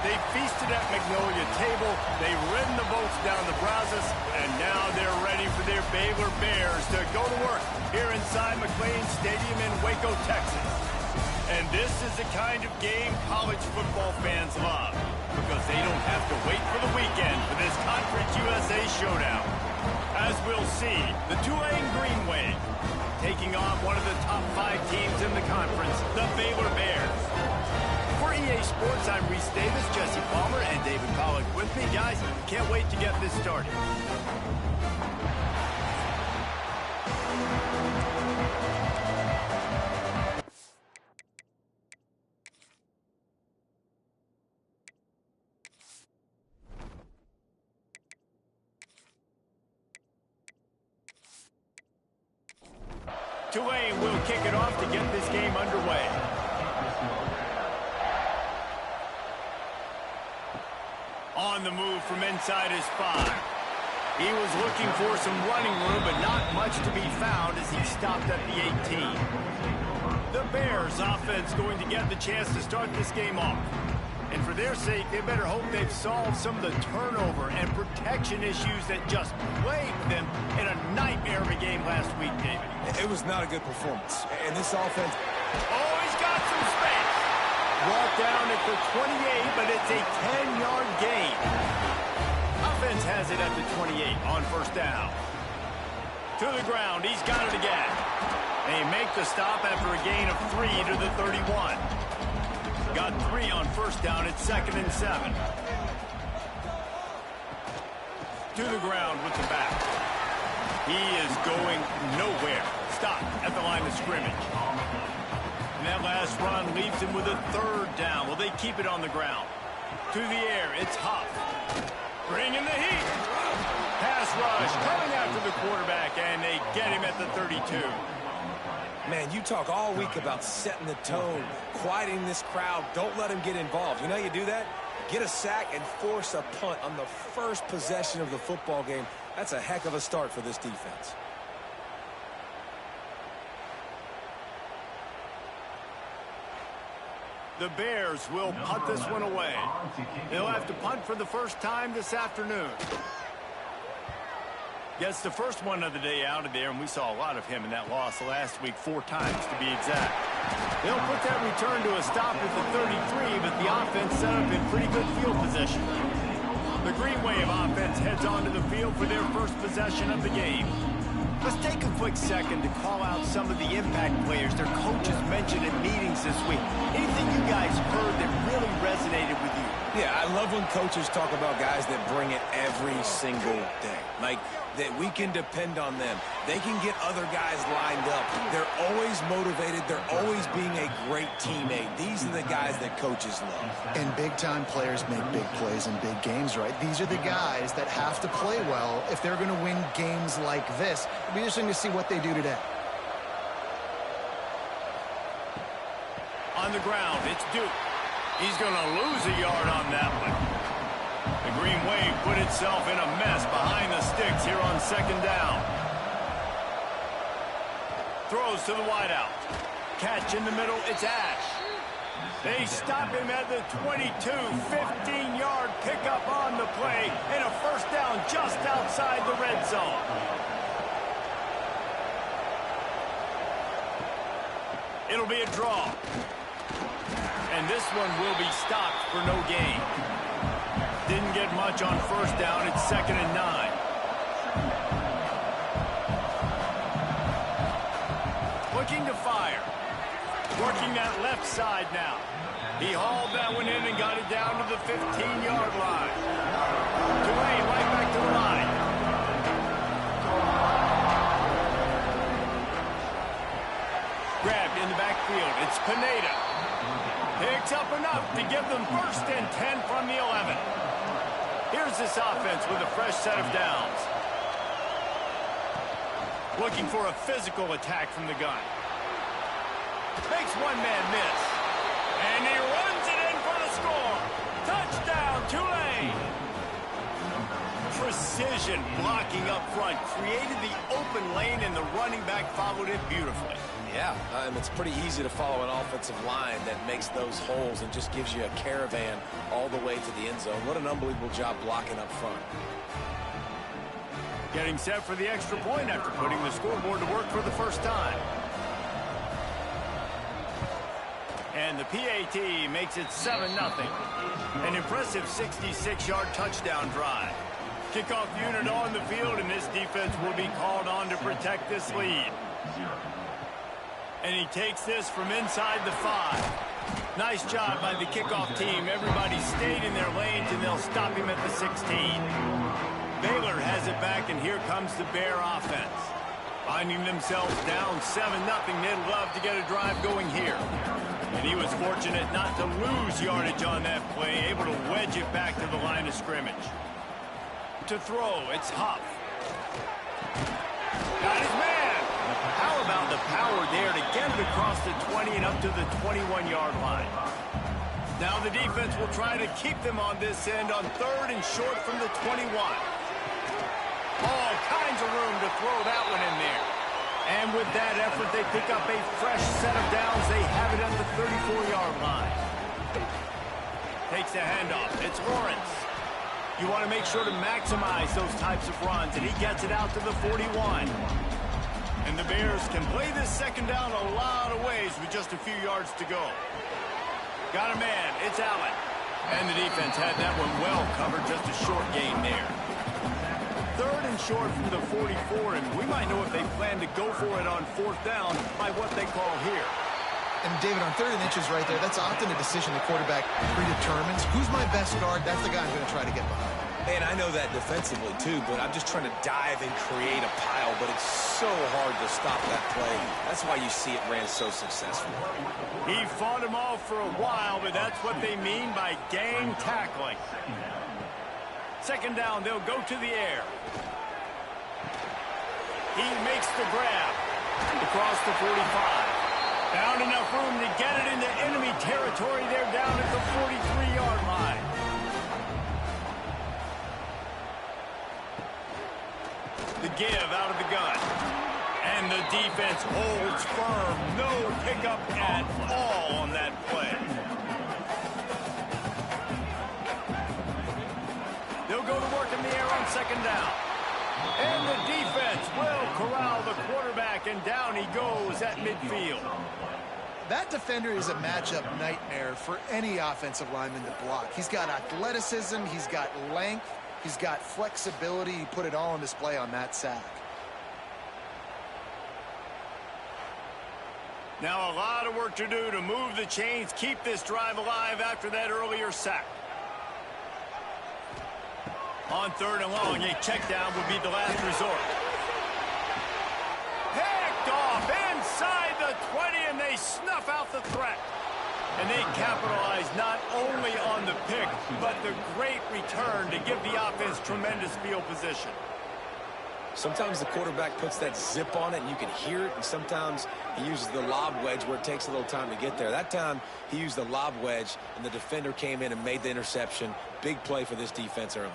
They feasted at Magnolia Table, they've ridden the boats down the Brazos, and now they're ready for their Baylor Bears to go to work here inside McLean Stadium in Waco, Texas. And this is the kind of game college football fans love, because they don't have to wait for the weekend for this Conference USA showdown. As we'll see, the Tulane Green Wave taking on one of the top 5 teams in the conference, the Baylor Bears. For EA Sports, I'm Reese Davis, Jesse Palmer, and David Pollack with me. Guys, can't wait to get this started. Tulane will kick it off to get this game underway. On the move from inside his 5. He was looking for some running room, but not much to be found as he stopped at the 18. The Bears offense going to get the chance to start this game off. And for their sake, they better hope they've solved some of the turnover and protection issues that just plagued them in a nightmare of a game last week, David. It was not a good performance. And this offense... Oh, he's got some space. Brought down at the 28, but it's a 10-yard gain. Offense has it at the 28 on first down. To the ground, he's got it again. They make the stop after a gain of 3 to the 31. Got 3 on first down. It's 2nd and 7. To the ground with the back. He is going nowhere. Stop at the line of scrimmage. And that last run leaves him with a 3rd down. Will they keep it on the ground? To the air, it's Huff. Bringing the heat. Pass rush coming after the quarterback, and they get him at the 32. Man, you talk all week about setting the tone, quieting this crowd. Don't let them get involved. You know how you do that? Get a sack and force a punt on the first possession of the football game. That's a heck of a start for this defense. The Bears will punt this one away. They'll have to punt for the first time this afternoon. Gets the first one of the day out of there, and we saw a lot of him in that loss last week, 4 times to be exact. They'll put that return to a stop at the 33, but the offense set up in pretty good field position. The Green Wave offense heads onto the field for their first possession of the game. Let's take a quick second to call out some of the impact players their coaches mentioned in meetings this week. Anything you guys heard that really resonated with you? Yeah, I love when coaches talk about guys that bring it every single day. Like, that we can depend on them. They can get other guys lined up. They're always motivated. They're always being a great teammate. These are the guys that coaches love. And big-time players make big plays in big games, right? These are the guys that have to play well if they're going to win games like this. It'll be interesting to see what they do today. On the ground, it's Duke. He's going to lose a yard on that one. The Green Wave put itself in a mess behind the sticks here on 2nd down. Throws to the wideout. Catch in the middle, it's Ash. They stop him at the 22, 15-yard pickup on the play, and a first down just outside the red zone. It'll be a draw. And this one will be stopped for no gain. Didn't get much on first down. It's 2nd and 9. Looking to fire. Working that left side now. He hauled that one in and got it down to the 15-yard line. Tulane right back to the line. Grabbed in the backfield. It's Pineda. Picks up enough to give them 1st and 10 from the 11. Here's this offense with a fresh set of downs. Looking for a physical attack from the gun. Makes one man miss. And he runs it in for the score. Touchdown, Tulane. precision blocking up front, created the open lane, and the running back followed it beautifully. Yeah, it's pretty easy to follow an offensive line that makes those holes and just gives you a caravan all the way to the end zone. What an unbelievable job blocking up front. Getting set for the extra point after putting the scoreboard to work for the first time. And the PAT makes it 7-0. An impressive 66-yard touchdown drive. Kickoff unit on the field, and this defense will be called on to protect this lead. And he takes this from inside the 5. Nice job by the kickoff team. Everybody stayed in their lanes, and they'll stop him at the 16. Baylor has it back, and here comes the Bear offense. Finding themselves down 7-0, they'd love to get a drive going here. And he was fortunate not to lose yardage on that play, able to wedge it back to the line of scrimmage. To throw, it's Huff. Got his man. How about the power there to get it across the 20 and up to the 21-yard line? Now the defense will try to keep them on this end on 3rd and short from the 21. All kinds of room to throw that one in there. And with that effort, they pick up a fresh set of downs. They have it at the 34-yard line. Takes the handoff. It's Lawrence. You want to make sure to maximize those types of runs, and he gets it out to the 41. And the Bears can play this second down a lot of ways with just a few yards to go. Got a man. It's Allen. And the defense had that one well covered. Just a short gain there. 3rd and short from the 44, and we might know if they plan to go for it on 4th down by what they call here. And David, on 3rd and inches right there, that's often a decision the quarterback predetermines. Who's my best guard? That's the guy I'm going to try to get behind. And I know that defensively too, but I'm just trying to dive and create a pile, but it's so hard to stop that play. That's why you see it ran so successful. He fought him off for a while, but that's what they mean by gang tackling. 2nd down, they'll go to the air. He makes the grab across the 45. Found enough room to get it into enemy territory. They're down at the 43-yard line. The give out of the gun. And the defense holds firm. No pickup at all on that play. They'll go to work in the air on 2nd down. And the defense will corral the quarterback, and down he goes at midfield. That defender is a matchup nightmare for any offensive lineman to block. He's got athleticism, he's got length, he's got flexibility. He put it all on display on that sack. Now a lot of work to do to move the chains, keep this drive alive after that earlier sack. On 3rd and long, a check down would be the last resort. Picked off inside the 20, and they snuff out the threat. And they capitalize not only on the pick, but the great return to give the offense tremendous field position. Sometimes the quarterback puts that zip on it, and you can hear it, and sometimes he uses the lob wedge where it takes a little time to get there. That time, he used the lob wedge, and the defender came in and made the interception. Big play for this defense early.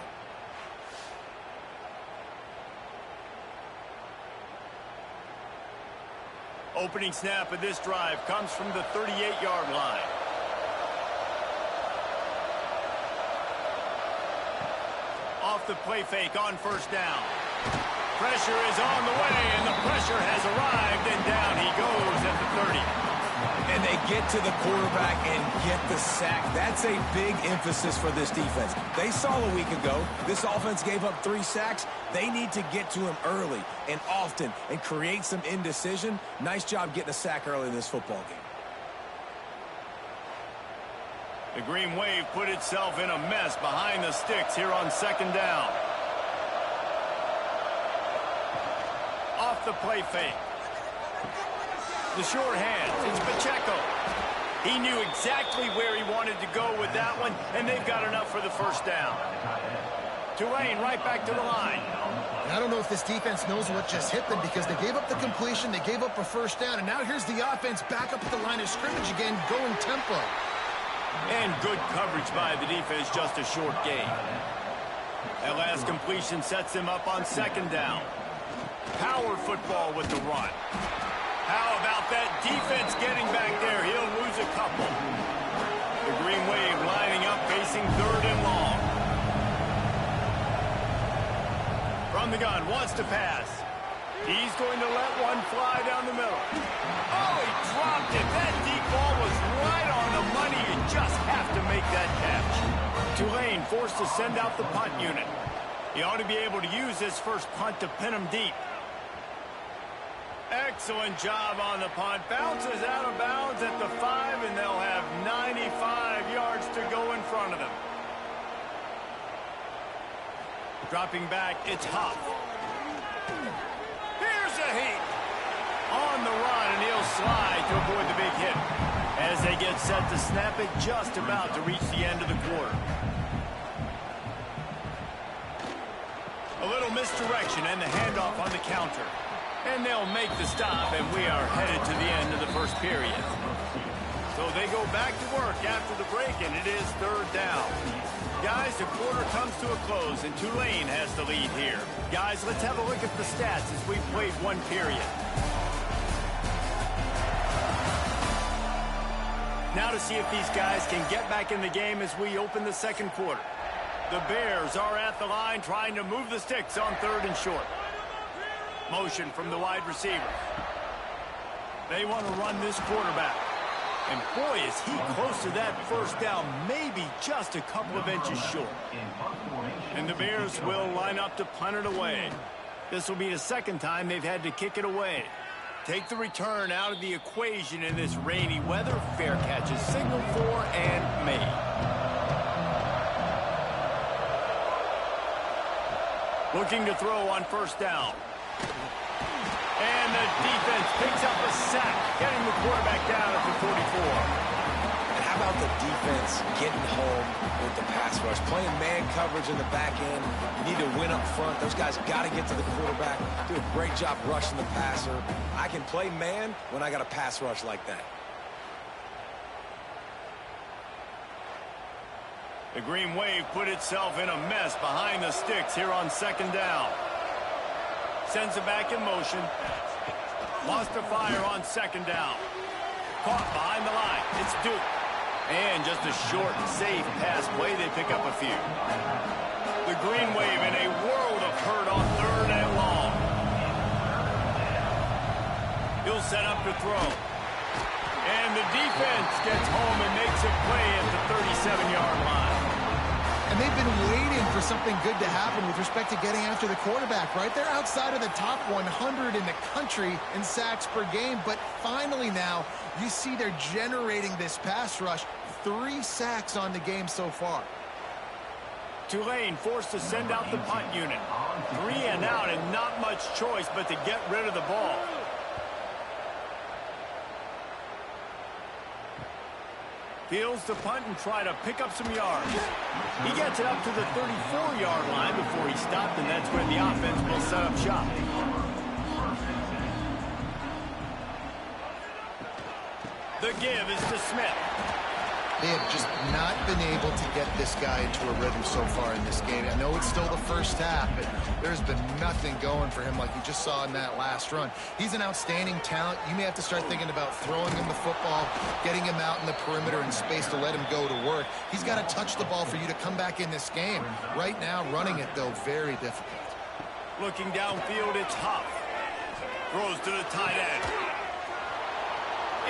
Opening snap of this drive comes from the 38-yard line. Off the play fake on 1st down. Pressure is on the way, and the pressure has arrived, and down he goes at the 30. And they get to the quarterback and get the sack. That's a big emphasis for this defense. They saw a week ago, this offense gave up 3 sacks. They need to get to him early and often and create some indecision. Nice job getting a sack early in this football game. The Green Wave put itself in a mess behind the sticks here on 2nd down. Off the play fake. The short hands, it's Pacheco. He knew exactly where he wanted to go with that one, and they've got enough for the 1st down. Tulane right back to the line. And I don't know if this defense knows what just hit them, because they gave up the completion, they gave up a 1st down, and now here's the offense back up at the line of scrimmage again, going tempo. And good coverage by the defense, just a short gain. That last completion sets him up on second down. Power football with the run. How about that defense getting back there? He'll lose a couple. The Green Wave lining up, facing third and long. From the gun, wants to pass. He's going to let one fly down the middle. Oh, he dropped it. That deep ball was right on the money. You just have to make that catch. Tulane forced to send out the punt unit. He ought to be able to use his first punt to pin him deep. Excellent job on the punt. Bounces out of bounds at the 5, and they'll have 95 yards to go in front of them. Dropping back, it's Huff. Here's a heat. On the run, and he'll slide to avoid the big hit. As they get set to snap it, just about to reach the end of the quarter. A little misdirection and the handoff on the counter. And they'll make the stop, and we are headed to the end of the first period. So they go back to work after the break, and it is third down. Guys, the quarter comes to a close, and Tulane has the lead here. Guys, let's have a look at the stats as we've played one period. Now to see if these guys can get back in the game as we open the second quarter. The Bears are at the line trying to move the sticks on third and short. Motion from the wide receiver. They want to run this quarterback. And boy, is he close to that first down, maybe just a couple of inches short. And the Bears will line up to punt it away. This will be the second time they've had to kick it away. Take the return out of the equation in this rainy weather. Fair catch is signaled for and made. Looking to throw on first down. And the defense picks up a sack, getting the quarterback down at the 44. And how about the defense getting home with the pass rush? Playing man coverage in the back end. You need to win up front. Those guys got to get to the quarterback. Do a great job rushing the passer. I can play man when I got a pass rush like that. The Green Wave put itself in a mess behind the sticks here on second down. Sends it back in motion. Lost the fire on second down. Caught behind the line. It's Duke. And just a short, safe pass play. They pick up a few. The Green Wave in a world of hurt on third and long. He'll set up to throw. And the defense gets home and makes a play at the 37-yard line. And they've been waiting for something good to happen with respect to getting after the quarterback, right? They're outside of the top 100 in the country in sacks per game, but finally now you see they're generating this pass rush. 3 sacks on the game so far. Tulane forced to send out the punt unit. 3 and out and not much choice but to get rid of the ball. Fields to punt and try to pick up some yards. He gets it up to the 34-yard line before he stopped, and that's where the offense will set up shop. The give is to Smith. They have just not been able to get this guy into a rhythm so far in this game. I know it's still the first half, but there's been nothing going for him like you just saw in that last run. He's an outstanding talent. You may have to start thinking about throwing him the football, getting him out in the perimeter in space to let him go to work. He's got to touch the ball for you to come back in this game. Right now, running it, though, very difficult. Looking downfield, it's Huff. Throws to the tight end.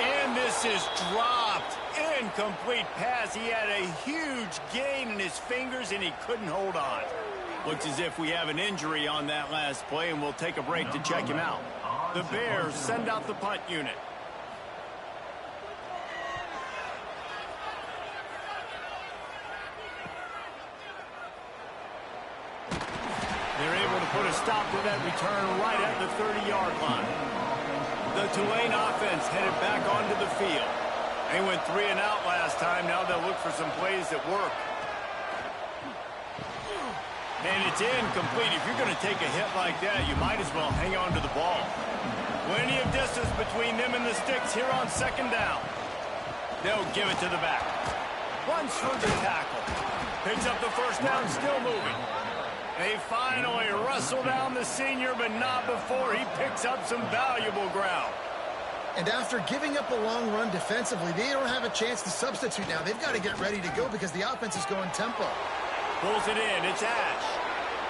And this is dropped. Incomplete pass. He had a huge gain in his fingers, and he couldn't hold on. Looks as if we have an injury on that last play, and we'll take a break to check him out. The Bears send out the punt unit. They're able to put a stop to that return right at the 30-yard line. The Tulane offense headed back onto the field. They went 3 and out last time. Now they'll look for some plays that work. And it's incomplete. If you're going to take a hit like that, you might as well hang on to the ball. Plenty of distance between them and the sticks here on second down. They'll give it to the back. Runs through the tackle. Picks up the first down, still moving. They finally wrestle down the senior, but not before he picks up some valuable ground. And after giving up a long run defensively, they don't have a chance to substitute now. They've got to get ready to go because the offense is going tempo. Pulls it in. It's Ash.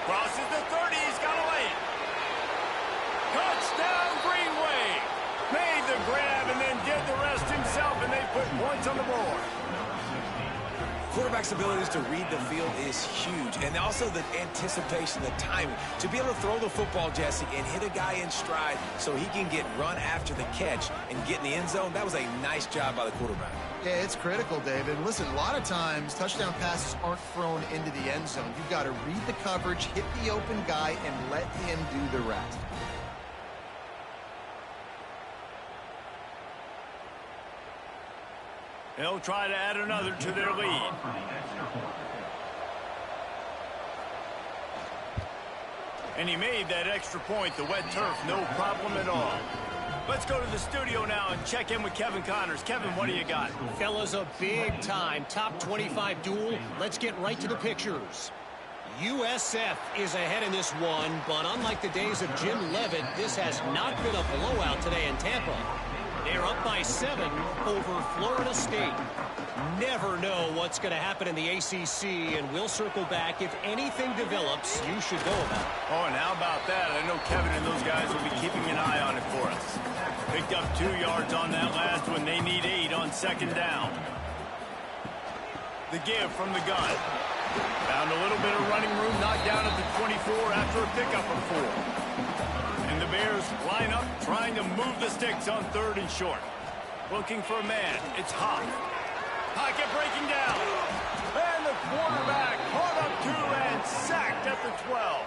Crosses the 30. He's got to lay it. Touchdown, Green Wave. Made the grab and then did the rest himself, and they put points on the board. Quarterback's abilities to read the field is huge, and also the anticipation, the timing. To be able to throw the football, Jesse, and hit a guy in stride so he can get run after the catch and get in the end zone, that was a nice job by the quarterback. Yeah, it's critical, David. Listen, a lot of times touchdown passes aren't thrown into the end zone. You've got to read the coverage, hit the open guy, and let him do the rest. They'll try to add another to their lead. And he made that extra point, the wet turf, no problem at all. Let's go to the studio now and check in with Kevin Connors. Kevin, what do you got? Fellas, a big-time top 25 duel. Let's get right to the pictures. USF is ahead in this one, but unlike the days of Jim Leavitt, this has not been a blowout today in Tampa. They're up by 7 over Florida State. Never know what's going to happen in the ACC, and we'll circle back. If anything develops, you should know about it. Oh, and how about that? I know Kevin and those guys will be keeping an eye on it for us. Picked up 2 yards on that last one. They need 8 on second down. The give from the gun. Found a little bit of running room, knocked down at the 24 after a pickup of 4. And the Bears line up, trying to move the sticks on 3rd and short. Looking for a man. It's Hop. Pocket breaking down. And the quarterback caught up 2 and sacked at the 12.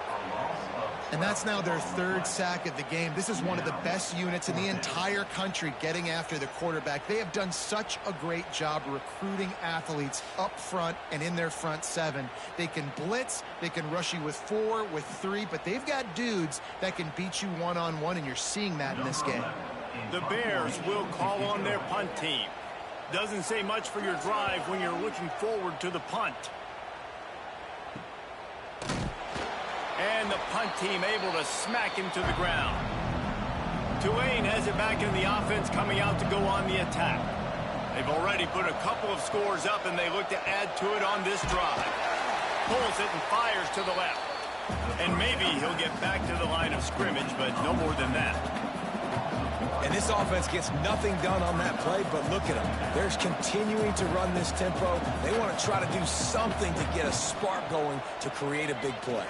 And that's now their 3rd sack of the game. This is one of the best units in the entire country getting after the quarterback. They have done such a great job recruiting athletes up front and in their front 7. They can blitz, they can rush you with 4, with 3, but they've got dudes that can beat you one-on-one, and you're seeing that in this game. The Bears will call on their punt team. Doesn't say much for your drive when you're looking forward to the punt. And the punt team able to smack him to the ground. Tulane has it back in the offense, coming out to go on the attack. They've already put a couple of scores up, and they look to add to it on this drive. Pulls it and fires to the left. And maybe he'll get back to the line of scrimmage, but no more than that. And this offense gets nothing done on that play, but look at them. They're continuing to run this tempo. They want to try to do something to get a spark going to create a big play.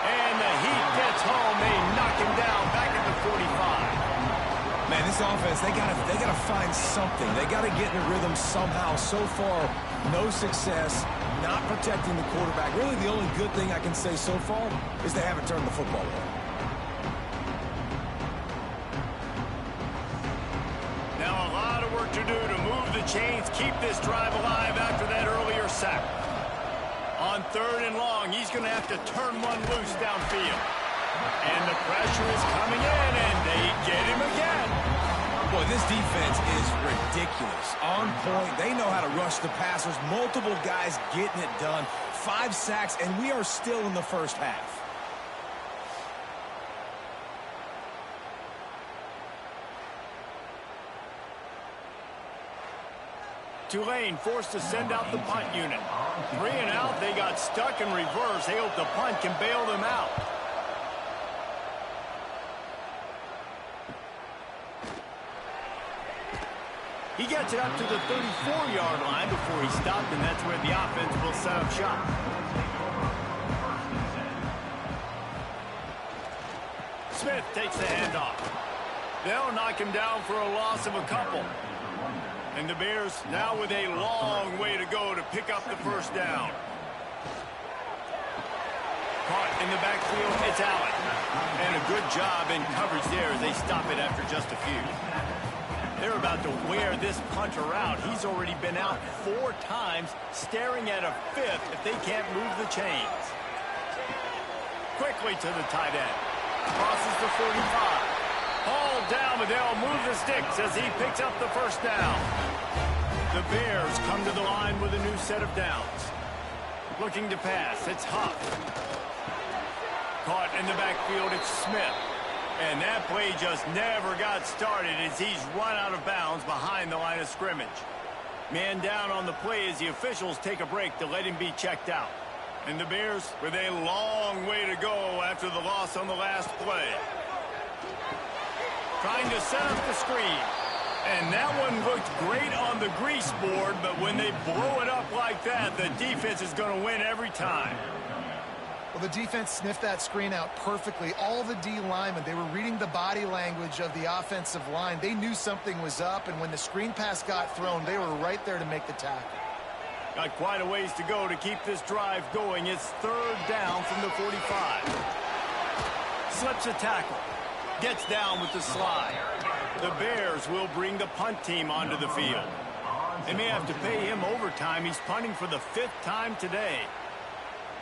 And the Heat gets home. They knock him down back at the 45. Man, this offense, they gotta find something. They gotta get in a rhythm somehow. So far, no success, not protecting the quarterback. Really, the only good thing I can say so far is they haven't turned the football over. Now a lot of work to do to move the chains, keep this drive alive after that earlier sack. On 3rd and long, he's going to have to turn one loose downfield. And the pressure is coming in, and they get him again. Boy, this defense is ridiculous. On point, they know how to rush the passers. Multiple guys getting it done. 5 sacks, and we are still in the first half. Tulane forced to send out the punt unit. 3 and out, they got stuck in reverse. They hope the punt can bail them out. He gets it up to the 34-yard line before he stopped, and that's where the offense will set up shop. Smith takes the handoff. They'll knock him down for a loss of a couple. And the Bears now with a long way to go to pick up the first down. Caught in the backfield, it's Allen. And a good job in coverage there as they stop it after just a few. They're about to wear this punter out. He's already been out 4 times, staring at a 5th if they can't move the chains. Quickly to the tight end. Crosses the 45. Hauled down, but they'll move the sticks as he picks up the first down. The Bears come to the line with a new set of downs. Looking to pass. It's Huff. Caught in the backfield. It's Smith. And that play just never got started as he's run out of bounds behind the line of scrimmage. Man down on the play as the officials take a break to let him be checked out. And the Bears with a long way to go after the loss on the last play. Trying to set up the screen. And that one looked great on the grease board, but when they blow it up like that, the defense is going to win every time. Well, the defense sniffed that screen out perfectly. All the D linemen, they were reading the body language of the offensive line. They knew something was up, and when the screen pass got thrown, they were right there to make the tackle. Got quite a ways to go to keep this drive going. It's third down from the 45. Slips a tackle. Gets down with the slide. The Bears will bring the punt team onto the field. They may have to pay him overtime. He's punting for the 5th time today.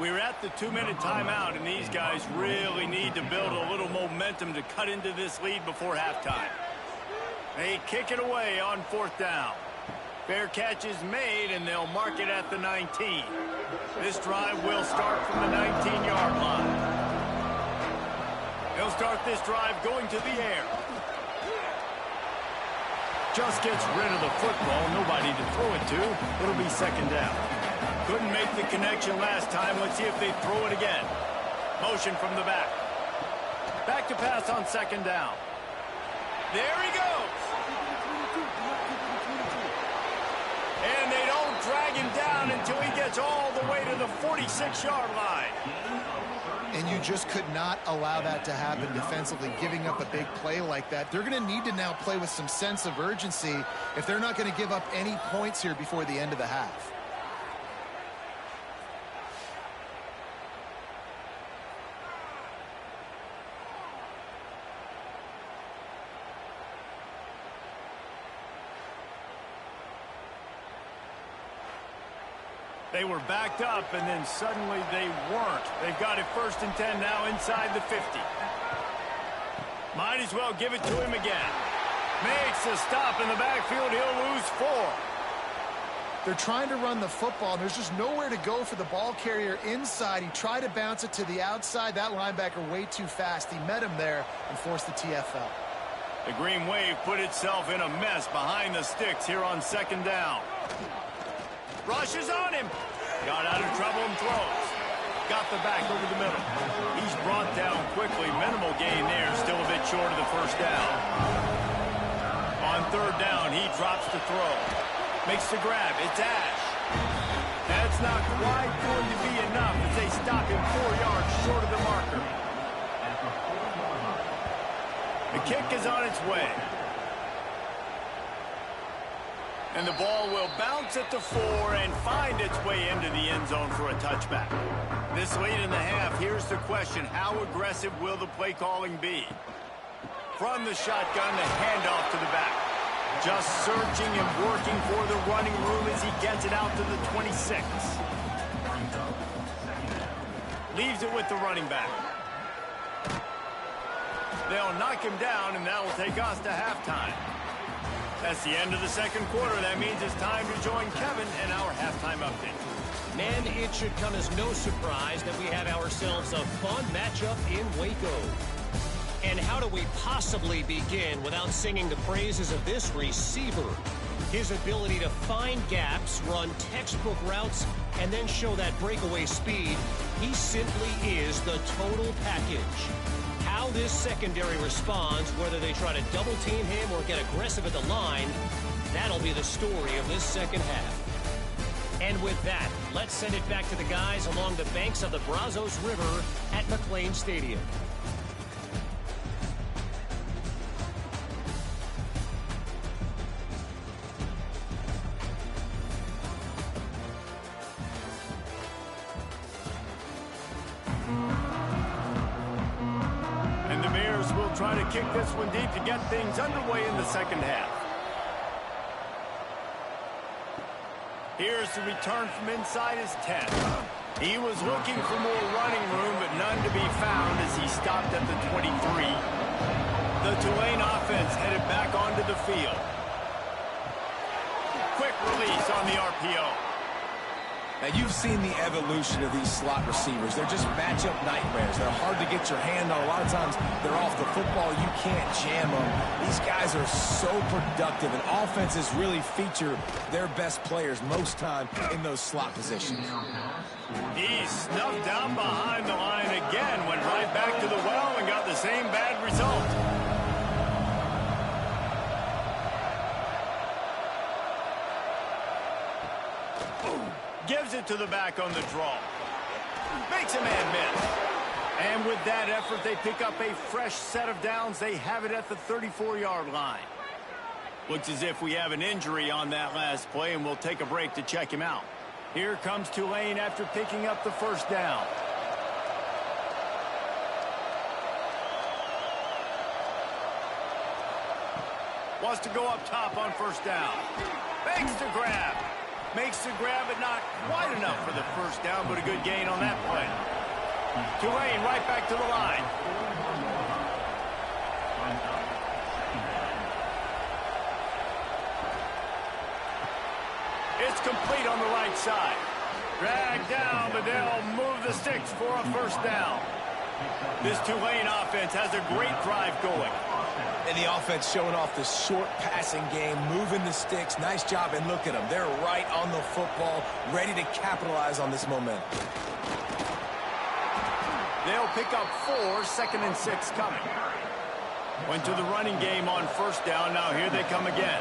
We're at the 2-minute timeout, and these guys really need to build a little momentum to cut into this lead before halftime. They kick it away on 4th down. Fair catch is made, and they'll mark it at the 19. This drive will start from the 19-yard line. They'll start this drive going to the air. Just gets rid of the football. Nobody to throw it to. It'll be 2nd down. Couldn't make the connection last time. Let's see if they throw it again. Motion from the back. Back to pass on 2nd down. There he goes. And they don't drag him down until he gets all the way to the 46-yard line. And you just could not allow that to happen defensively, giving up a big play like that. They're going to need to now play with some sense of urgency if they're not going to give up any points here before the end of the half. They were backed up, and then suddenly they weren't. They've got it 1st and 10 now inside the 50. Might as well give it to him again. Makes a stop in the backfield. He'll lose 4. They're trying to run the football, and there's just nowhere to go for the ball carrier inside. He tried to bounce it to the outside. That linebacker way too fast. He met him there and forced the TFL. The Green Wave put itself in a mess behind the sticks here on 2nd down. Rushes on him. Got out of trouble and throws. Got the back over the middle. He's brought down quickly. Minimal gain there. Still a bit short of the 1st down. On 3rd down, he drops the throw. Makes the grab. It's Ash. That's not quite going to be enough as they stop him 4 yards short of the marker. The kick is on its way. And the ball will bounce at the 4 and find its way into the end zone for a touchback. This late in the half, here's the question. How aggressive will the play calling be? From the shotgun, the handoff to the back. Just searching and working for the running room as he gets it out to the 26. Leaves it with the running back. They'll knock him down, and that will take us to halftime. That's the end of the 2nd quarter. That means it's time to join Kevin in our halftime update. Men, it should come as no surprise that we have ourselves a fun matchup in Waco. And how do we possibly begin without singing the praises of this receiver? His ability to find gaps, run textbook routes, and then show that breakaway speed. He simply is the total package. How this secondary responds, whether they try to double team him or get aggressive at the line, that'll be the story of this 2nd half. And with that, let's send it back to the guys along the banks of the Brazos River at McLean Stadium. Try to kick this one deep to get things underway in the 2nd half. Here's the return from inside his 10. He was looking for more running room, but none to be found as he stopped at the 23. The Tulane offense headed back onto the field. Quick release on the RPO. Now, you've seen the evolution of these slot receivers. They're just matchup nightmares. They're hard to get your hand on. A lot of times, they're off the football. You can't jam them. These guys are so productive, and offenses really feature their best players most time in those slot positions. He snuffed down behind the line again, went right back to the well and got the same bad result. Gives it to the back on the draw. Makes a man miss. And with that effort, they pick up a fresh set of downs. They have it at the 34-yard line. Looks as if we have an injury on that last play, and we'll take a break to check him out. Here comes Tulane after picking up the first down. Wants to go up top on first down. Makes the grab. Makes the grab, but not quite enough for the first down, but a good gain on that play. Tulane right back to the line. It's complete on the right side. Dragged down, but they'll move the sticks for a first down. This Tulane offense has a great drive going. And the offense showing off the short passing game, moving the sticks. Nice job, and look at them. They're right on the football, ready to capitalize on this momentum. They'll pick up 4, 2nd and 6 coming. Went to the running game on first down. Now here they come again.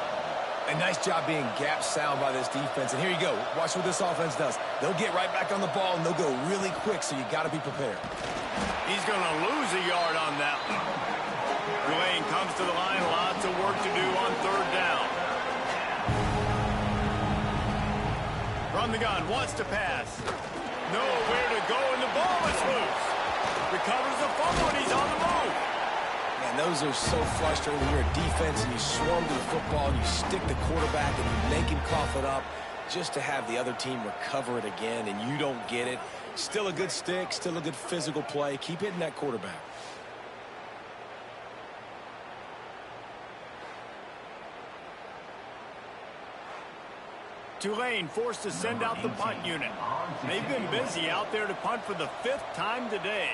A nice job being gap sound by this defense. And here you go. Watch what this offense does. They'll get right back on the ball, and they'll go really quick, so you got to be prepared. He's going to lose a yard on that one. Tulane comes to the line. Lots of work to do on third down. Run the gun. Wants to pass. Nowhere to go, and the ball is loose. Recovers the fumble, and he's on the move. Man, those are so frustrating when you're a defense and you swarm to the football and you stick the quarterback and you make him cough it up just to have the other team recover it again and you don't get it. Still a good stick, still a good physical play. Keep hitting that quarterback. Tulane forced to send out the punt unit. They've been busy out there to punt for the 5th time today.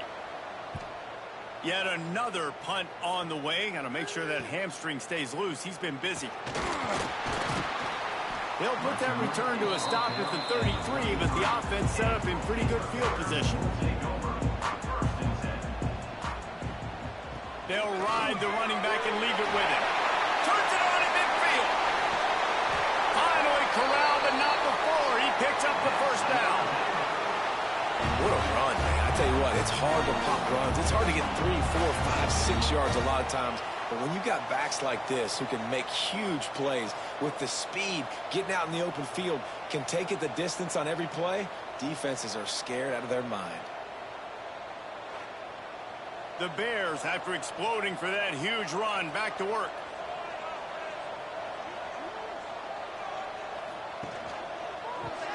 Yet another punt on the way. Got to make sure that hamstring stays loose. He's been busy. They'll put that return to a stop at the 33, but the offense set up in pretty good field position. They'll ride the running back and leave it with him. Turns it on in midfield. Finally corralled, but not before. He picks up the first down. What a run, man. I tell you what, it's hard to pop runs. It's hard to get 3, 4, 5, 6 yards a lot of times. But when you got backs like this who can make huge plays with the speed, getting out in the open field, can take it the distance on every play, defenses are scared out of their mind. The Bears, after exploding for that huge run, back to work.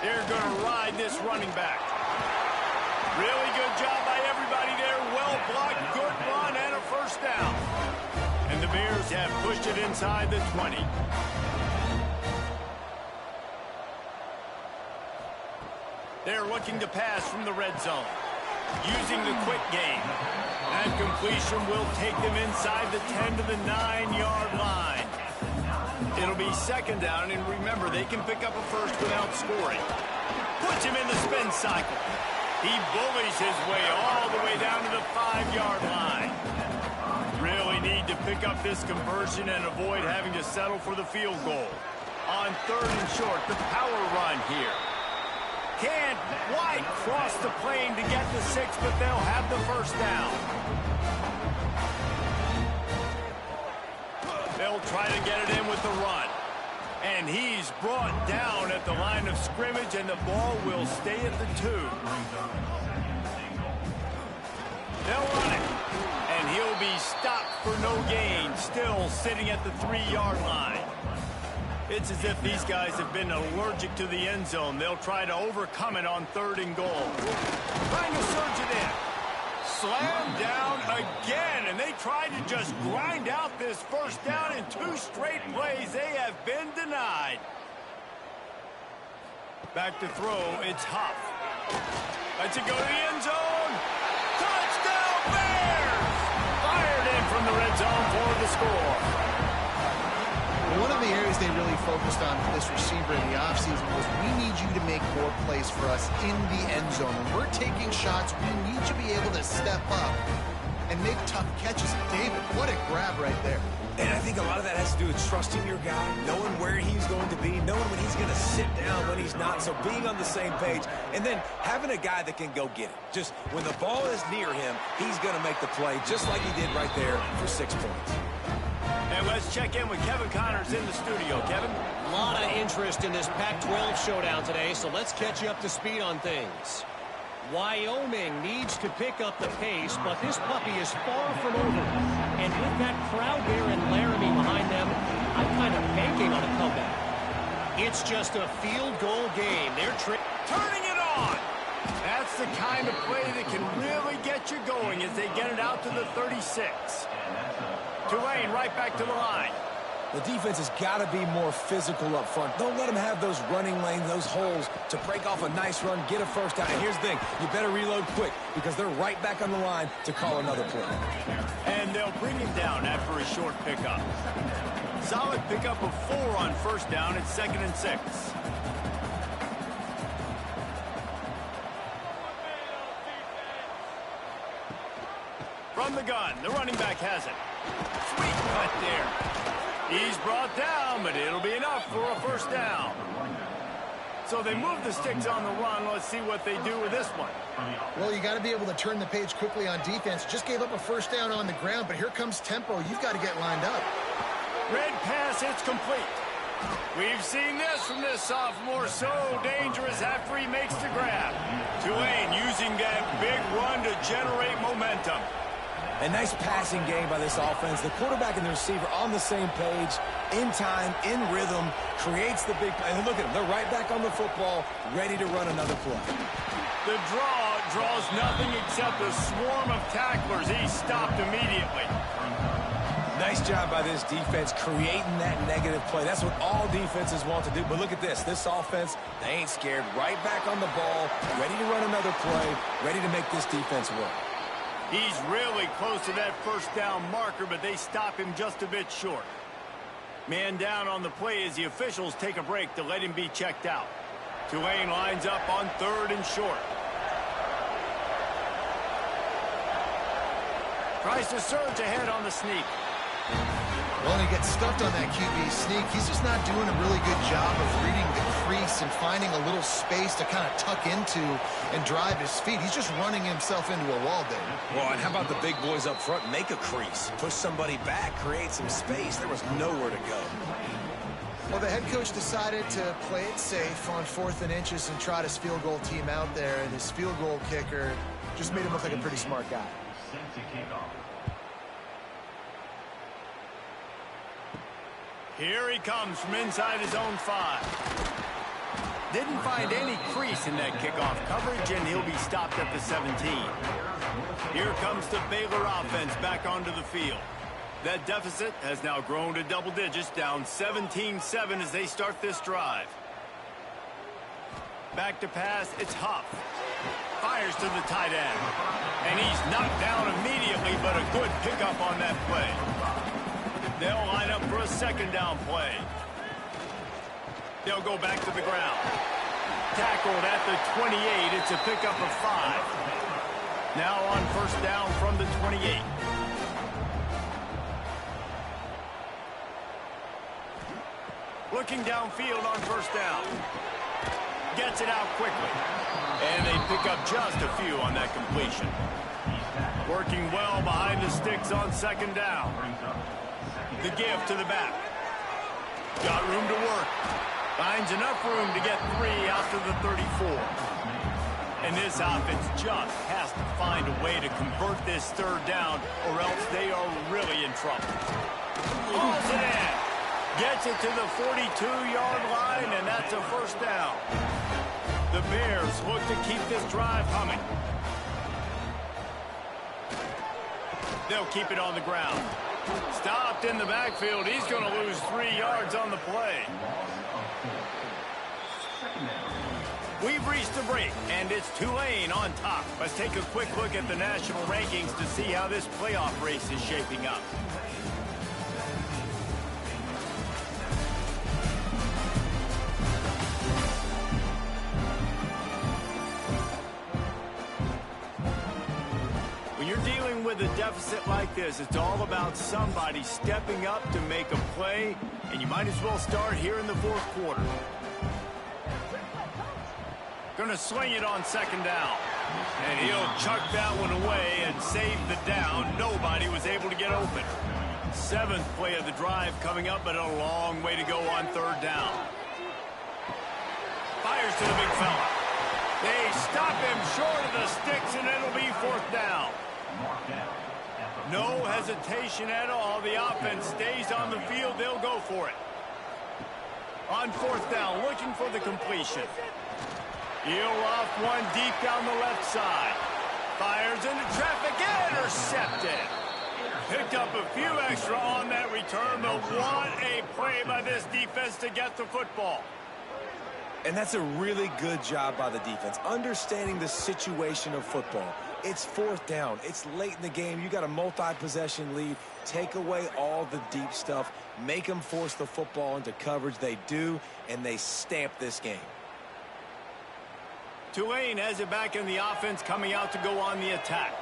They're going to ride this running back. Really good job by everybody there. Well blocked, good run, and a first down. And the Bears have pushed it inside the 20. They're looking to pass from the red zone. Using the quick game. That completion will take them inside the 10 to the 9-yard line. It'll be second down, and remember, they can pick up a first without scoring. Puts him in the spin cycle. He bullies his way all the way down to the 5-yard line. Really need to pick up this conversion and avoid having to settle for the field goal. On 3rd and short, the power run here. Can't quite cross the plane to get the 6, but they'll have the first down. They'll try to get it in with the run. And he's brought down at the line of scrimmage, and the ball will stay at the 2. They'll run it. And he'll be stopped for no gain, still sitting at the 3-yard line. It's as if these guys have been allergic to the end zone. They'll try to overcome it on 3rd and goal. Trying to surge it in. Slammed down again, and they tried to just grind out this first down in 2 straight plays. They have been denied. Back to throw, it's Huff. Lets it go to the end zone. Touchdown Bears! Fired in from the red zone for the score. One of the areas they really focused on for this receiver in the offseason was we need you to make more plays for us in the end zone. When we're taking shots, we need you to be able to step up and make tough catches. David, what a grab right there. And I think a lot of that has to do with trusting your guy, knowing where he's going to be, knowing when he's going to sit down, when he's not, so being on the same page, and then having a guy that can go get it. Just when the ball is near him, he's going to make the play, just like he did right there for 6 points. And let's check in with Kevin Connors in the studio. Kevin? A lot of interest in this Pac-12 showdown today, so let's catch you up to speed on things. Wyoming needs to pick up the pace, but this puppy is far from over. And with that crowd there in Laramie behind them, I'm kind of banking on a comeback. It's just a field goal game. They're turning it on. That's the kind of play that can really get you going as they get it out to the 36. Tulane right back to the line. The defense has got to be more physical up front. Don't let them have those running lanes, those holes to break off a nice run, get a first down. And here's the thing, you better reload quick because they're right back on the line to call another play. And they'll bring him down after a short pickup. Solid pickup of 4 on first down. It's 2nd and 6. From the gun, the running back has it. Sweet cut there. He's brought down, but it'll be enough for a first down. So they move the sticks on the run. Let's see what they do with this one. Well, you got to be able to turn the page quickly on defense. Just gave up a first down on the ground, but here comes tempo. You've got to get lined up. Red pass, it's complete. We've seen this from this sophomore. So dangerous after he makes the grab. Tulane using that big run to generate momentum. A nice passing game by this offense. The quarterback and the receiver on the same page, in time, in rhythm, creates the big play. And look at them. They're right back on the football, ready to run another play. The draw draws nothing except a swarm of tacklers. He's stopped immediately. Nice job by this defense creating that negative play. That's what all defenses want to do. But look at this. This offense, they ain't scared. Right back on the ball, ready to run another play, ready to make this defense work. He's really close to that first down marker, but they stop him just a bit short. Man down on the play as the officials take a break to let him be checked out. Tulane lines up on 3rd and short. Tries to surge ahead on the sneak. Well, and he gets stuffed on that QB sneak. He's just not doing a really good job of reading the crease and finding a little space to kind of tuck into and drive his feet. He's just running himself into a wall, David. Well, and how about the big boys up front? Make a crease. Push somebody back. Create some space. There was nowhere to go. Well, the head coach decided to play it safe on 4th and inches and trot his field goal team out there, and his field goal kicker just made him look like a pretty smart guy. Here he comes from inside his own 5. Didn't find any crease in that kickoff coverage, and he'll be stopped at the 17. Here comes the Baylor offense back onto the field. That deficit has now grown to double digits, down 17-7 as they start this drive. Back to pass, it's Huff. Fires to the tight end. And he's knocked down immediately, but a good pickup on that play. They'll line up for a 2nd down play. They'll go back to the ground. Tackled at the 28. It's a pickup of 5. Now on first down from the 28. Looking downfield on first down. Gets it out quickly. And they pick up just a few on that completion. Working well behind the sticks on 2nd down. The give to the back. Got room to work. Finds enough room to get 3 out to the 34. And this offense just has to find a way to convert this 3rd down, or else they are really in trouble. Hauls it in. Gets it to the 42-yard line, and that's a first down. The Bears look to keep this drive humming. They'll keep it on the ground. Stopped in the backfield. He's going to lose 3 yards on the play. We've reached the break, and it's Tulane on top. Let's take a quick look at the national rankings to see how this playoff race is shaping up. When you're dealing with a deficit like this, it's all about somebody stepping up to make a play, and you might as well start here in the fourth quarter. Gonna swing it on second down. And he'll chuck that one away and save the down. Nobody was able to get open. Seventh play of the drive coming up, but a long way to go on third down. Fires to the big fella. They stop him short of the sticks, and it'll be fourth down. No hesitation at all. The offense stays on the field. They'll go for it. On fourth down, looking for the completion. He'll off one deep down the left side. Fires into traffic, intercepted. Picked up a few extra on that return, but what a play by this defense to get the football. And that's a really good job by the defense, understanding the situation of football. It's fourth down. It's late in the game. You got a multi-possession lead. Take away all the deep stuff. Make them force the football into coverage. They do, and they stamp this game. Tulane has it back in the offense, coming out to go on the attack.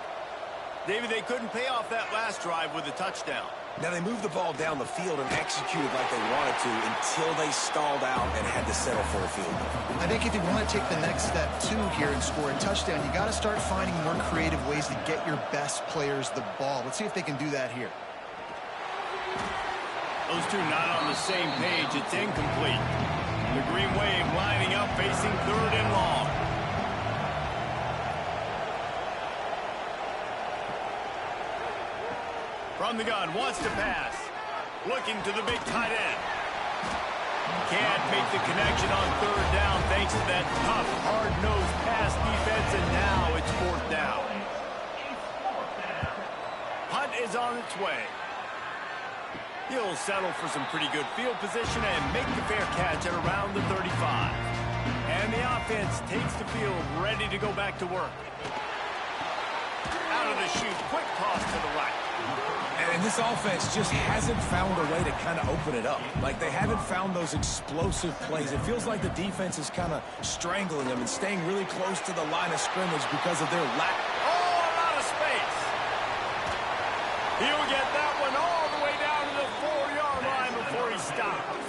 David, they couldn't pay off that last drive with a touchdown. Now, they moved the ball down the field and executed like they wanted to until they stalled out and had to settle for a field goal. I think if you want to take the next step, too, here and score a touchdown, you got to start finding more creative ways to get your best players the ball. Let's see if they can do that here. Those two not on the same page. It's incomplete. The Green Wave lining up, facing third and long. From the gun, wants to pass. Looking to the big tight end. Can't make the connection on third down thanks to that tough, hard-nosed pass defense, and now it's fourth down. Punt is on its way. He'll settle for some pretty good field position and make the fair catch at around the 35. And the offense takes the field, ready to go back to work. Out of the chute, quick toss to the right. And this offense just hasn't found a way to kind of open it up. Like, they haven't found those explosive plays. It feels like the defense is kind of strangling them and staying really close to the line of scrimmage because of their lack. Oh, a lot of space. He'll get that one all the way down to the 4-yard line before he stops.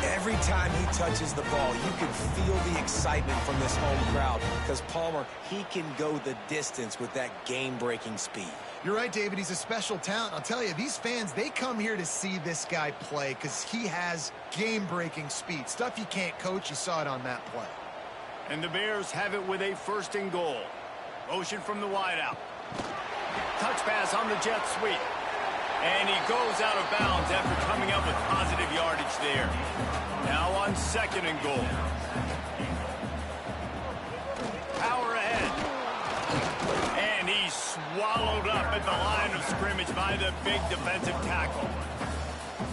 Every time he touches the ball, you can feel the excitement from this home crowd because Palmer, he can go the distance with that game-breaking speed. You're right, David. He's a special talent. I'll tell you, these fans, they come here to see this guy play because he has game-breaking speed. Stuff you can't coach. You saw it on that play. And the Bears have it with a first and goal. Motion from the wideout. Touch pass on the jet sweep. And he goes out of bounds after coming up with positive yardage there. Now on second and goal. Power ahead. And he's swallowed up at the line of scrimmage by the big defensive tackle.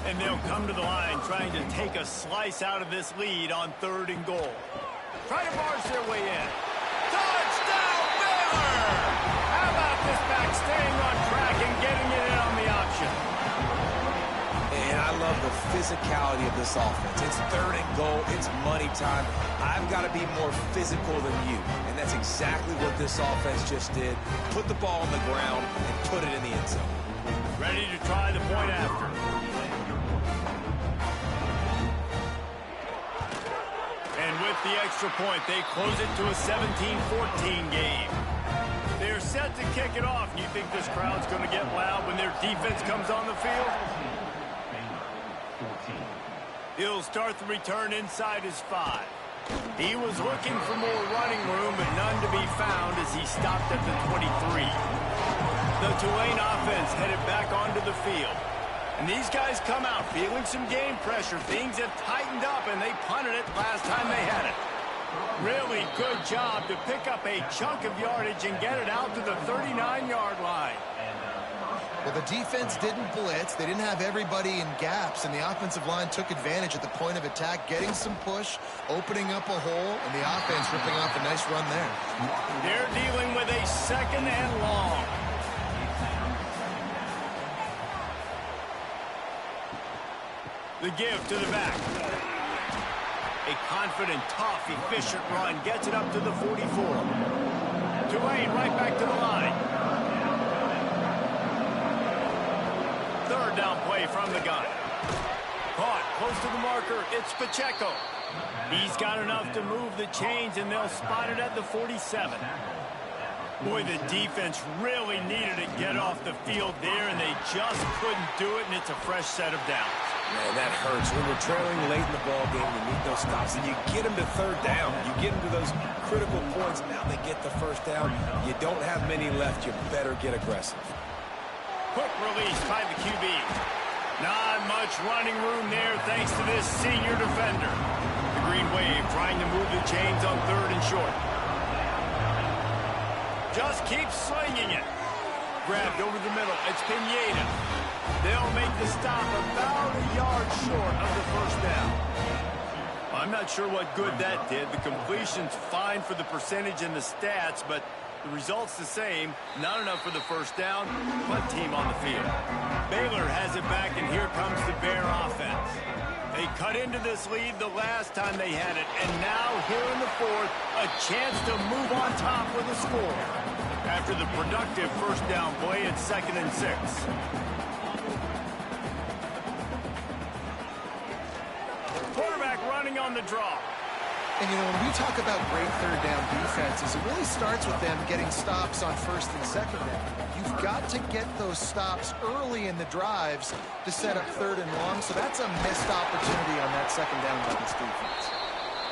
And they'll come to the line trying to take a slice out of this lead on third and goal. Try to barge their way in. Touchdown, Baylor! How about this back staying on track and getting it in on the option? And I love the physicality of this offense. It's third and goal. It's money time. I've got to be more physical than you. And that's exactly what this offense just did. Put the ball on the ground and put it in the end zone. Ready to try the point after. And with the extra point, they close it to a 17-14 game. They're set to kick it off. You think this crowd's going to get loud when their defense comes on the field? He'll start the return inside his 5. He was looking for more running room, but none to be found as he stopped at the 23. The Tulane offense headed back onto the field. And these guys come out feeling some game pressure. Things have tightened up, and they punted it last time they had it. Really good job to pick up a chunk of yardage and get it out to the 39-yard line. Well, the defense didn't blitz. They didn't have everybody in gaps, and the offensive line took advantage at the point of attack, getting some push, opening up a hole, and the offense ripping off a nice run there. They're dealing with a 2nd and long. The give to the back. A confident, tough, efficient run gets it up to the 44. Tulane right back to the line. 3rd down play from the gun. Caught close to the marker. It's Pacheco. He's got enough to move the chains, and they'll spot it at the 47. Boy, the defense really needed to get off the field there, and they just couldn't do it, and it's a fresh set of downs. Man, that hurts. When you're trailing late in the ball game, you need those stops, and you get them to 3rd down. You get them to those critical points. Now they get the 1st down. You don't have many left. You better get aggressive. Quick release by the QB. Not much running room there thanks to this senior defender. The Green Wave trying to move the chains on 3rd and short. Just keep slinging it. Grabbed over the middle. It's Pineda. They'll make the stop about a yard short of the 1st down. I'm not sure what good that did. The completion's fine for the percentage and the stats, but the result's the same. Not enough for the 1st down. Punt team on the field. Baylor has it back, and here comes the Bear offense. They cut into this lead the last time they had it, and now here in the 4th, a chance to move on top with a score. After the productive 1st down play, it's 2nd and 6. Quarterback running on the draw. And, you know, when we talk about great 3rd down defenses, it really starts with them getting stops on 1st and 2nd down. You've got to get those stops early in the drives to set up 3rd and long, so that's a missed opportunity on that 2nd down by this defense.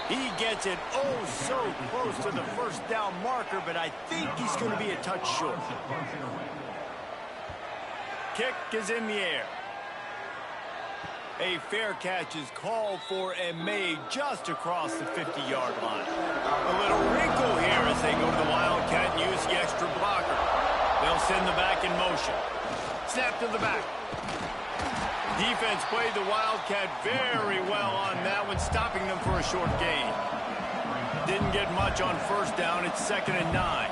He gets it oh so close to the 1st down marker, but I think he's going to be a touch short. Kick is in the air. A fair catch is called for and made just across the 50-yard line. A little wrinkle here as they go to the Wildcat and use the extra blocker. They'll send the back in motion. Snap to the back. Defense played the Wildcat very well on that one, stopping them for a short gain. Didn't get much on 1st down. It's 2nd and 9.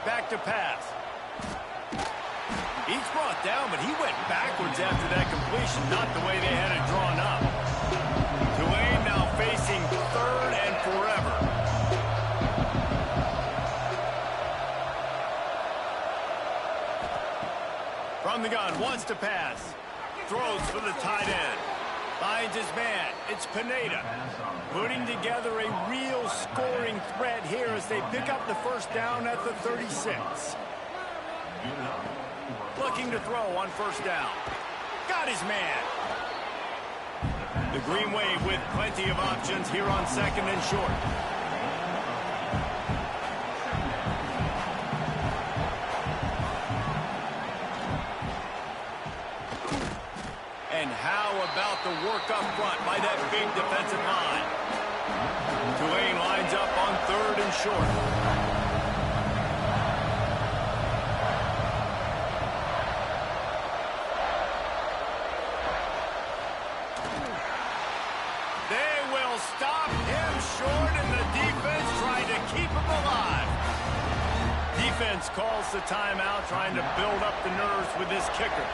Back to pass. He's brought down, but he went backwards after that completion, not the way they had it drawn up. Tulane now facing 3rd and forever. From the gun, wants to pass. Throws for the tight end. Finds his man. It's Pineda. Putting together a real scoring threat here as they pick up the 1st down at the 36. Looking to throw on 1st down. Got his man. The Green Wave with plenty of options here on 2nd and short. And how about the work up front by that big defensive line? Tulane lines up on 3rd and short. Stop him short, and the defense trying to keep him alive. Defense calls the timeout, trying to build up the nerves with this kicker.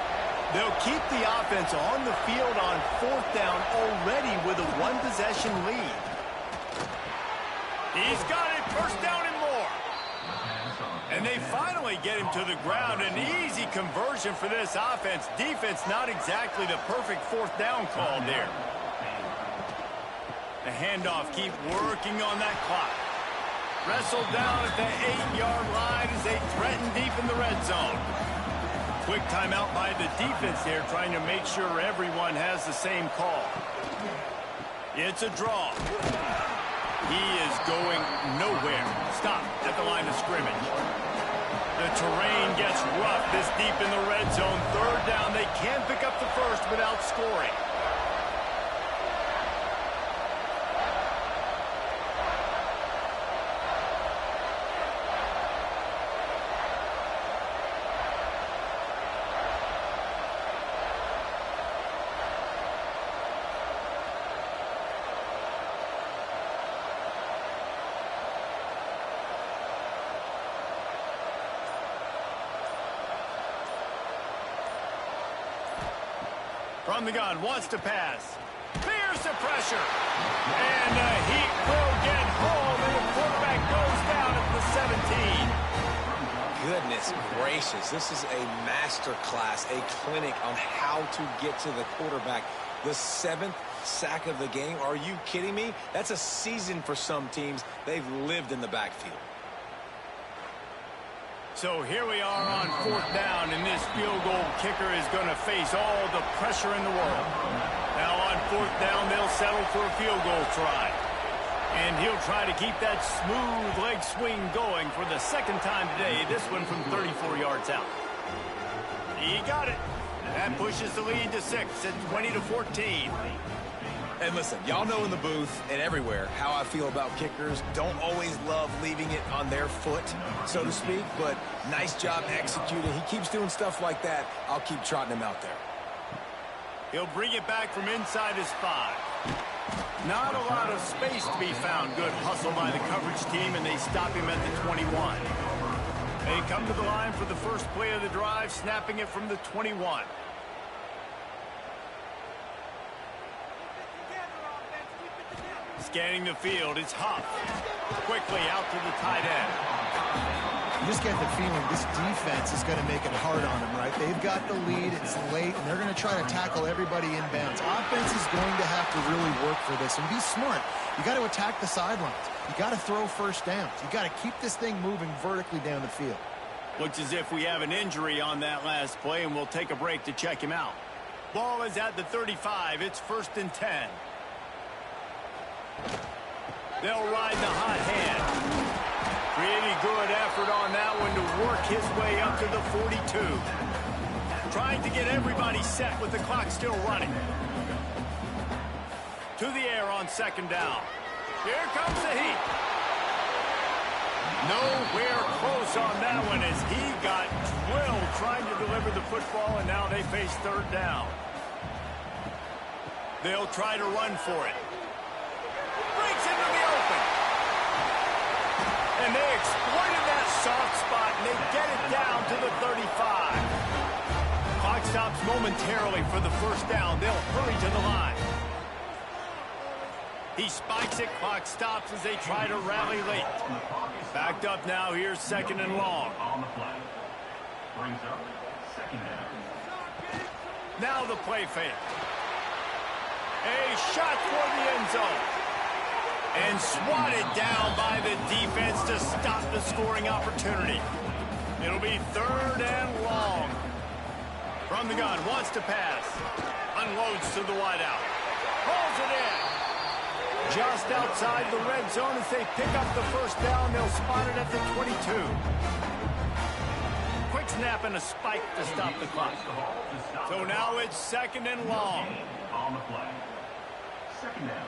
They'll keep the offense on the field on 4th down already with a 1-possession lead. He's got it, 1st down and more. And they finally get him to the ground. An easy conversion for this offense. Defense not exactly the perfect 4th down call there. The handoff, keep working on that clock. Wrestled down at the 8-yard line as they threaten deep in the red zone. Quick timeout by the defense there, trying to make sure everyone has the same call. It's a draw. He is going nowhere. Stop at the line of scrimmage. The terrain gets rough this deep in the red zone. 3rd down, they can't pick up the 1st without scoring. From the gun, wants to pass. Fears the pressure. And the Heat will get home, and the quarterback goes down at the 17. Goodness gracious, this is a master class, a clinic on how to get to the quarterback. The 7th sack of the game. Are you kidding me? That's a season for some teams. They've lived in the backfield. So here we are on 4th down, and this field goal kicker is going to face all the pressure in the world. Now on 4th down, they'll settle for a field goal try. And he'll try to keep that smooth leg swing going for the 2nd time today, this one from 34 yards out. He got it. That pushes the lead to 6 at 20-14. And listen, y'all know in the booth and everywhere how I feel about kickers. Don't always love leaving it on their foot, so to speak, but nice job executing. He keeps doing stuff like that. I'll keep trotting him out there. He'll bring it back from inside his 5. Not a lot of space to be found. Good hustle by the coverage team, and they stop him at the 21. They come to the line for the first play of the drive, snapping it from the 21. Scanning the field, it's Huff. Quickly out to the tight end. You just get the feeling this defense is going to make it hard on them, right? They've got the lead, it's late, and they're going to try to tackle everybody inbounds. Offense is going to have to really work for this and be smart. You got to attack the sidelines. You got to throw first downs. You got to keep this thing moving vertically down the field. Looks as if we have an injury on that last play, and we'll take a break to check him out. Ball is at the 35. It's 1st and 10. They'll ride the hot hand. Pretty good effort on that one to work his way up to the 42. Trying to get everybody set with the clock still running. To the air on 2nd down. Here comes the Heat. Nowhere close on that one as he got drilled trying to deliver the football, and now they face 3rd down. They'll try to run for it. Breaks into the open. And they exploited that soft spot, and they get it down to the 35. Clock stops momentarily for the 1st down. They'll hurry to the line. He spikes it. Clock stops as they try to rally late. Backed up now. Here's 2nd and long. On the play. Brings up 2nd down. Now the play fake. A shot for the end zone. And swatted down by the defense to stop the scoring opportunity. It'll be 3rd and long. From the gun, wants to pass. Unloads to the wideout. Pulls it in. Just outside the red zone as they pick up the 1st down. They'll spot it at the 22. Quick snap and a spike to stop the clock. So now it's 2nd and long. On the play. 2nd down.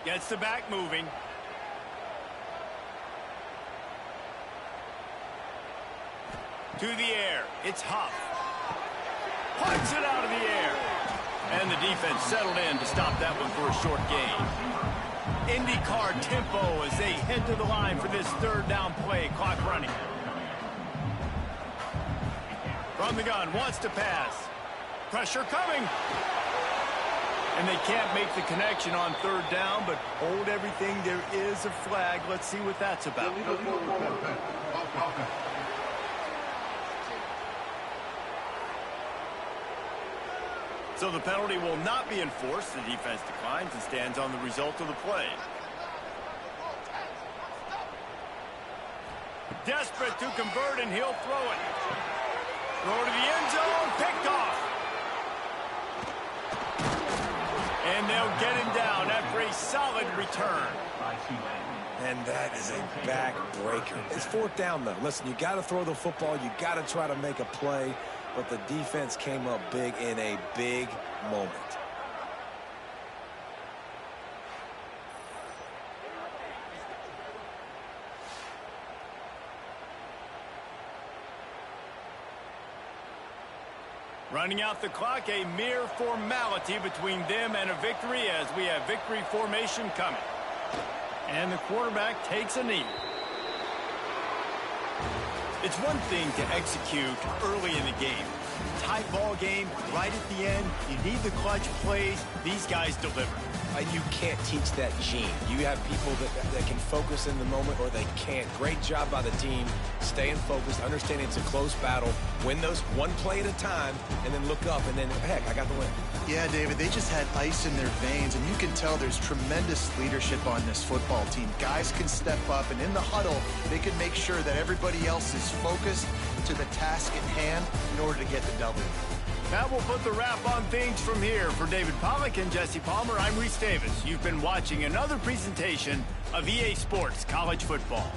Gets the back moving. To the air. It's Huff. Punts it out of the air. And the defense settled in to stop that one for a short gain. IndyCar tempo as they head to the line for this 3rd down play. Clock running. From the gun, wants to pass. Pressure coming. And they can't make the connection on 3rd down, but hold everything. There is a flag. Let's see what that's about. So the penalty will not be enforced. The defense declines and stands on the result of the play. Desperate to convert, and he'll throw it. Throw to the end zone, picked off. And they'll get him down after a solid return. And that is a backbreaker. It's 4th down, though. Listen, you got to throw the football. You got to try to make a play. But the defense came up big in a big moment. Running out the clock, a mere formality between them and a victory as we have victory formation coming. And the quarterback takes a knee. It's one thing to execute early in the game, Tight ball game, right at the end. You need the clutch plays. These guys deliver. You can't teach that gene. You have people that can focus in the moment or they can't. Great job by the team, staying focused, understanding it's a close battle, win those one play at a time, and then look up, and then, heck, I got the win. Yeah, David, they just had ice in their veins, and you can tell there's tremendous leadership on this football team. Guys can step up, and in the huddle, they can make sure that everybody else is focused to the task at hand in order to get the W. That will put the wrap on things from here. For David Pollack and Jesse Palmer, I'm Reese Davis. You've been watching another presentation of EA Sports College Football.